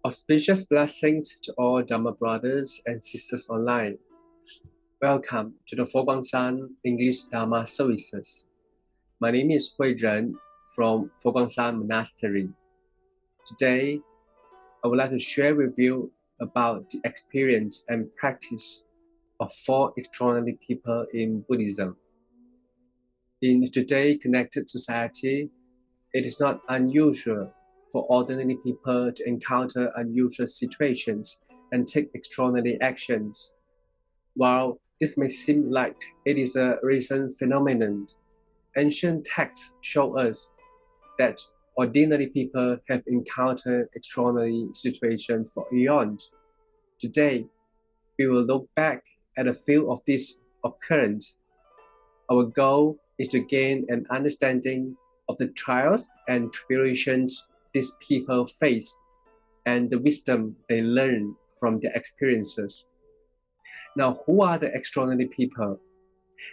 Auspicious blessings to all Dharma brothers and sisters online. Welcome to the Shan English Dharma services. My name is Hui Ren from Shan Monastery. Today, I would like to share with you about the experience and practice of 4 extraordinary people in Buddhism. In today's connected society, it is not unusual for ordinary people to encounter unusual situations and take extraordinary actions. While this may seem like it is a recent phenomenon, ancient texts show us that ordinary people have encountered extraordinary situations for eons. Today, we will look back at a few of these occurrences. Our goal is to gain an understanding of the trials and tribulations these people face and the wisdom they learn from their experiences. Now, who are the extraordinary people?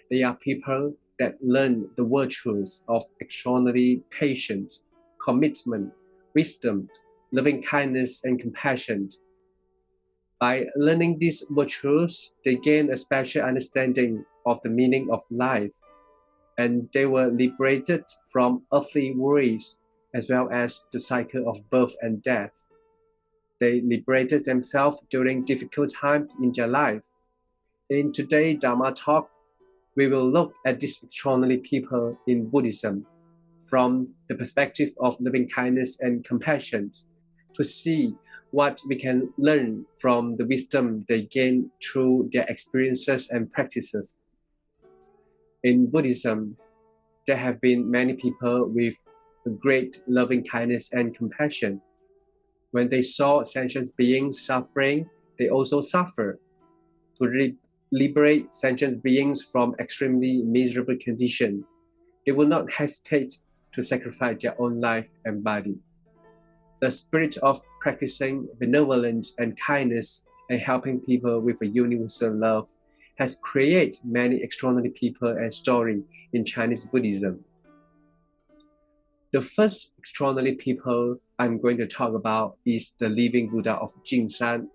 They are people that learn the virtues of extraordinary patience, commitment, wisdom, loving kindness, and compassion. By learning these virtues, they gain a special understanding of the meaning of life, and they were liberated from earthly worries as well as the cycle of birth and death. They liberated themselves during difficult times in their life. In today's Dharma talk, we will look at these extraordinary people in Buddhism from the perspective of loving kindness and compassion to see what we can learn from the wisdom they gain through their experiences and practices. In Buddhism, there have been many people with great loving kindness and compassion. When they saw sentient beings suffering, they also suffered. To liberate sentient beings from extremely miserable condition, they will not hesitate to sacrifice their own life and body. The spirit of practicing benevolence and kindness and helping people with a universal love has created many extraordinary people and stories in Chinese Buddhism. The first extraordinary people I'm going to talk about is the living Buddha of Jinsan.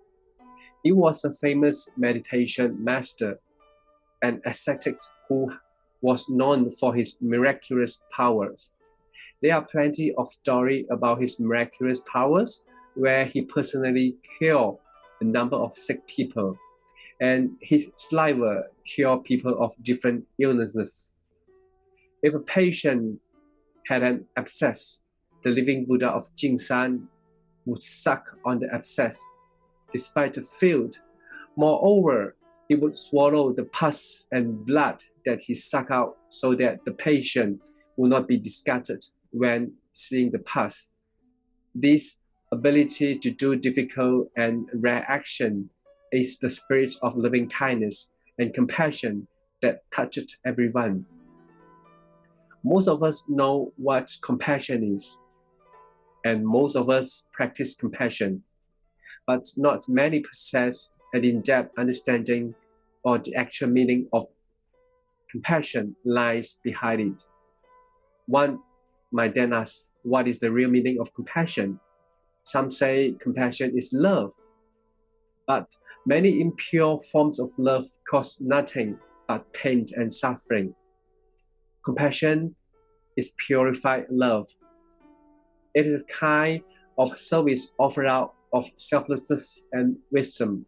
He was a famous meditation master, an ascetic who was known for his miraculous powers. There are plenty of stories about his miraculous powers where he personally cured a number of sick people, and his saliva cured people of different illnesses. If a patient had an abscess, the living Buddha of Jinsan would suck on the abscess despite the field. Moreover, he would swallow the pus and blood that he sucked out so that the patient would not be disgusted when seeing the pus. This ability to do difficult and rare action is the spirit of loving kindness and compassion that touched everyone. Most of us know what compassion is, and most of us practice compassion, but not many possess an in-depth understanding or the actual meaning of compassion lies behind it. One might then ask, what is the real meaning of compassion? Some say compassion is love, but many impure forms of love cause nothing but pain and suffering. Compassion is purified love. It is a kind of service offered out of selflessness and wisdom.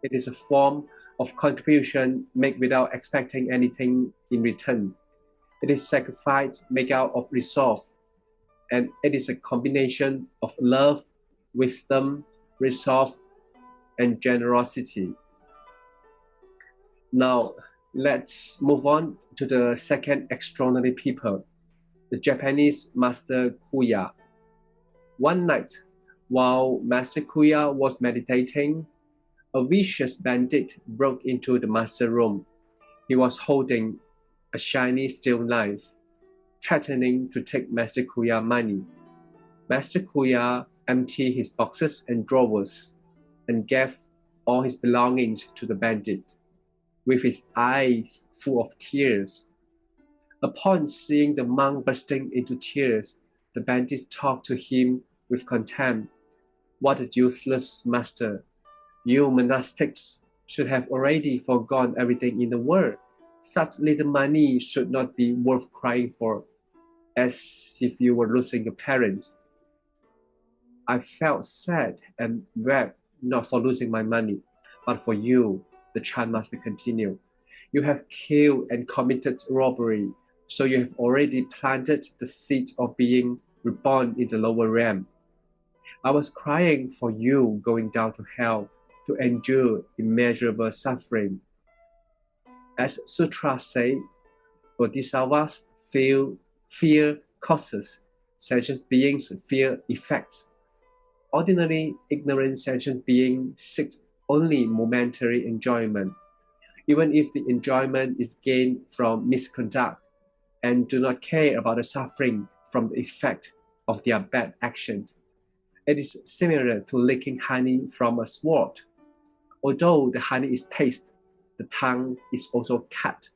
It is a form of contribution made without expecting anything in return. It is sacrifice made out of resolve, and it is a combination of love, wisdom, resolve, and generosity. Now, let's move on to the second extraordinary people, the Japanese Master Kuya. One night, while Master Kuya was meditating, a vicious bandit broke into the master room. He was holding a shiny steel knife, threatening to take Master Kuya's money. Master Kuya emptied his boxes and drawers and gave all his belongings to the bandit, with his eyes full of tears. Upon seeing the monk bursting into tears, the bandit talked to him with contempt. What a useless master! You monastics should have already forgone everything in the world. Such little money should not be worth crying for, as if you were losing your parents. I felt sad and wept not for losing my money, but for you, the Chan master continued. You have killed and committed robbery, so you have already planted the seed of being reborn in the lower realm. I was crying for you going down to hell to endure immeasurable suffering. As sutras say, bodhisattvas feel fear causes, sentient beings fear effects. Ordinarily, ignorant sentient beings seek only momentary enjoyment, even if the enjoyment is gained from misconduct, and do not care about the suffering from the effect of their bad actions. It is similar to licking honey from a sword. Although the honey is tasted, the tongue is also cut.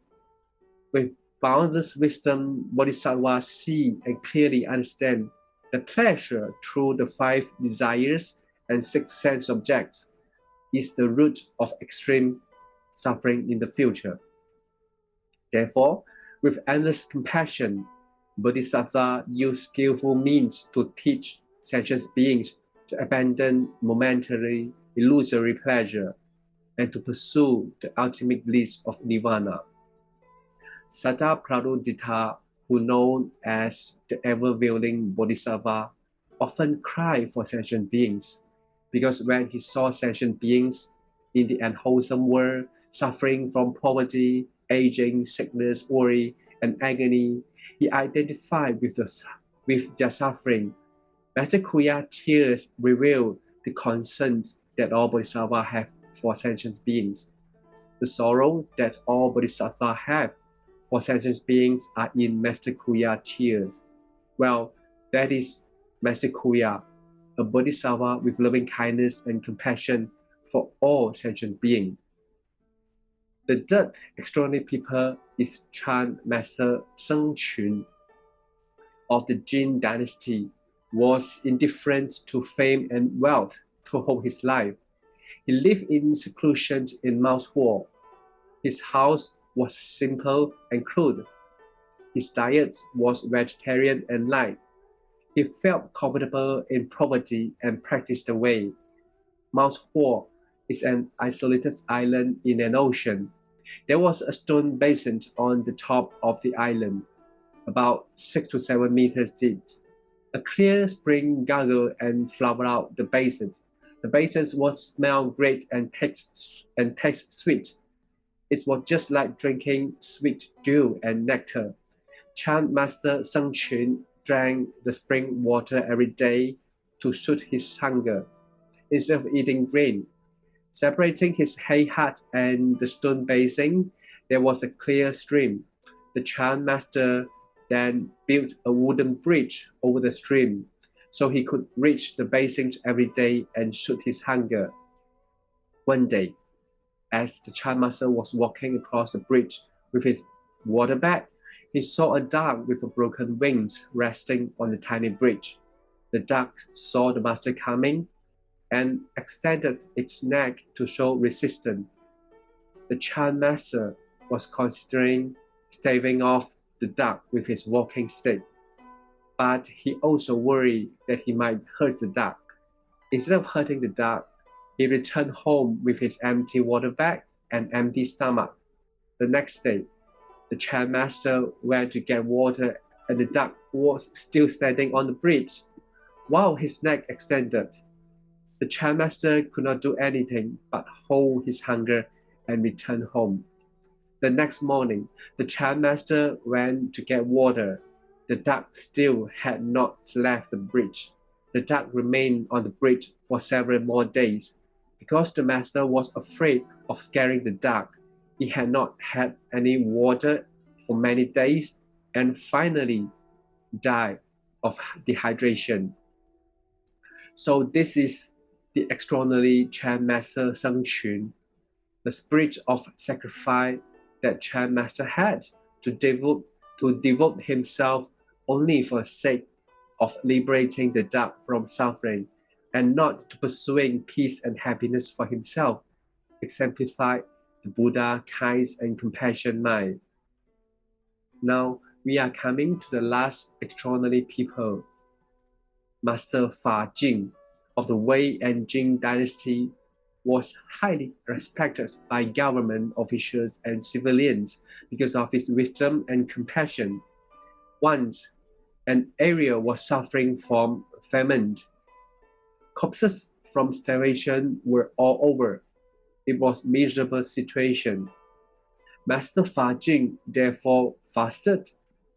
With boundless wisdom, bodhisattvas see and clearly understand that pleasure through the five desires and six sense objects is the root of extreme suffering in the future. Therefore, with endless compassion, bodhisattvas use skillful means to teach sentient beings to abandon momentary, illusory pleasure and to pursue the ultimate bliss of nirvana. Satta Pradudita, who known as the ever-willing Bodhisattva, often cried for sentient beings, because when he saw sentient beings in the unwholesome world suffering from poverty, aging, sickness, worry, and agony, he identified with their suffering. Master Kuya tears reveal the concern that all bodhisattvas have for sentient beings. The sorrow that all bodhisattvas have for sentient beings are in Master Kuya tears. Well, that is Master Kuya, a bodhisattva with loving kindness and compassion for all sentient beings. The third extraordinary people is Chan Master Sheng Qun of the Jing dynasty, was indifferent to fame and wealth throughout his life. He lived in seclusion in Mount Hall. His house was simple and crude. His diet was vegetarian and light. He felt comfortable in poverty and practiced the way. Mount Hall is an isolated island in an ocean. There was a stone basin on the top of the island, about 6 to 7 meters deep. A clear spring gurgled and flowed out the basin. The basin was smell great and taste sweet. It was just like drinking sweet dew and nectar. Chan Master Sheng Qun drank the spring water every day to soothe his hunger, instead of eating grain. Separating his hay hut and the stone basin, there was a clear stream. The Chan Master then built a wooden bridge over the stream, so he could reach the basin every day and soothe his hunger. One day, as the Chan Master was walking across the bridge with his water bag, he saw a duck with broken wings resting on the tiny bridge. The duck saw the master coming and extended its neck to show resistance. The Chan Master was considering staving off the duck with his walking stick, but he also worried that he might hurt the duck. Instead of hurting the duck, he returned home with his empty water bag and empty stomach. The next day, the Chan Master went to get water and the duck was still standing on the bridge, while his neck extended. The Chan Master could not do anything but hold his hunger and return home. The next morning, the Chan Master went to get water. The duck still had not left the bridge. The duck remained on the bridge for several more days. Because the master was afraid of scaring the duck, he had not had any water for many days and finally died of dehydration. So this is the extraordinary Chan Master Sheng Qun, the spirit of sacrifice that Chan Master had to devote himself only for the sake of liberating the duck from suffering, and not to pursuing peace and happiness for himself, exemplified the Buddha kind and compassion mind. Now we are coming to the last extraordinary people. Master Fa Jing of the Wei and Jing dynasty was highly respected by government officials and civilians because of his wisdom and compassion. Once, an area was suffering from famine. Corpses from starvation were all over. It was a miserable situation. Master Fa Jing therefore fasted,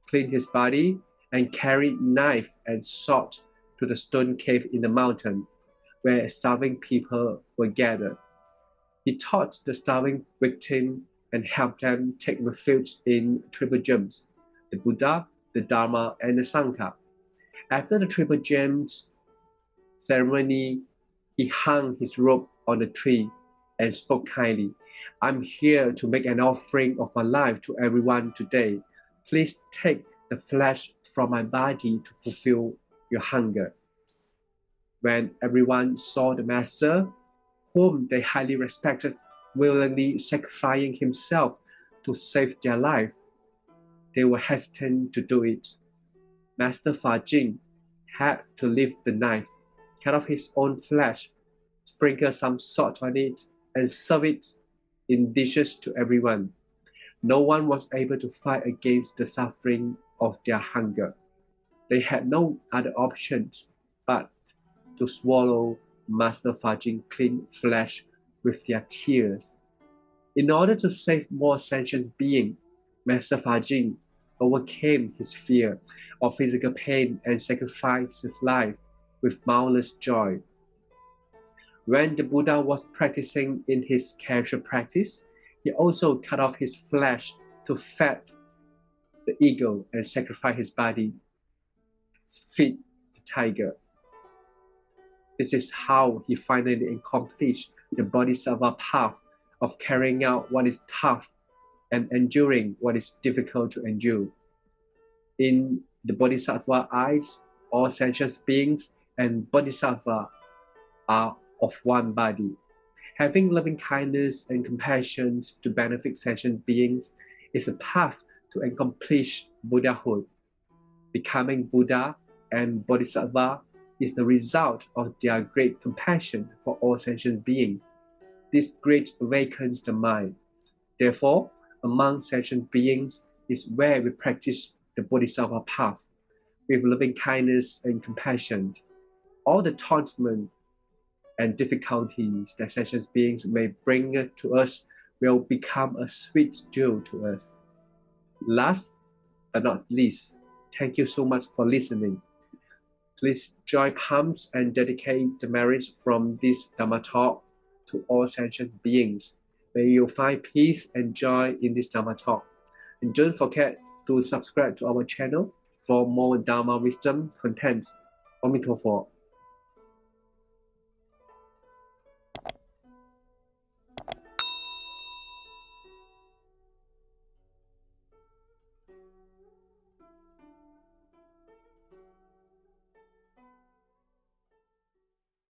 cleaned his body, and carried knife and sword to the stone cave in the mountain, where starving people were gathered. He taught the starving victim and helped them take refuge in triple gems, the Buddha, the Dharma, and the Sangha. After the triple gems ceremony, he hung his robe on the tree and spoke kindly. I'm here to make an offering of my life to everyone today. Please take the flesh from my body to fulfill your hunger. When everyone saw the master, whom they highly respected, willingly sacrificing himself to save their life, they were hesitant to do it. Master Fa Jing had to lift the knife, cut off his own flesh, sprinkle some salt on it, and serve it in dishes to everyone. No one was able to fight against the suffering of their hunger. They had no other options but to swallow Master Fa Jing clean flesh with their tears. In order to save more sentient beings, Master Fa Jing overcame his fear of physical pain and sacrificed his life with boundless joy. When the Buddha was practicing in his casual practice, he also cut off his flesh to feed the eagle and sacrifice his body to feed the tiger. This is how he finally accomplished the Bodhisattva path of carrying out what is tough and enduring what is difficult to endure. In the Bodhisattva eyes, all sentient beings and Bodhisattva are of one body. Having loving kindness and compassion to benefit sentient beings is a path to accomplish Buddhahood. Becoming Buddha and Bodhisattva is the result of their great compassion for all sentient beings. This great awakens the mind. Therefore, among sentient beings is where we practice the Bodhisattva path with loving kindness and compassion. All the torment and difficulties that sentient beings may bring to us will become a sweet joy to us. Last but not least, thank you so much for listening. Please join palms and dedicate the merits from this Dharma talk to all sentient beings. May you find peace and joy in this Dharma talk. And don't forget to subscribe to our channel for more Dharma wisdom content. Om Mito Pho.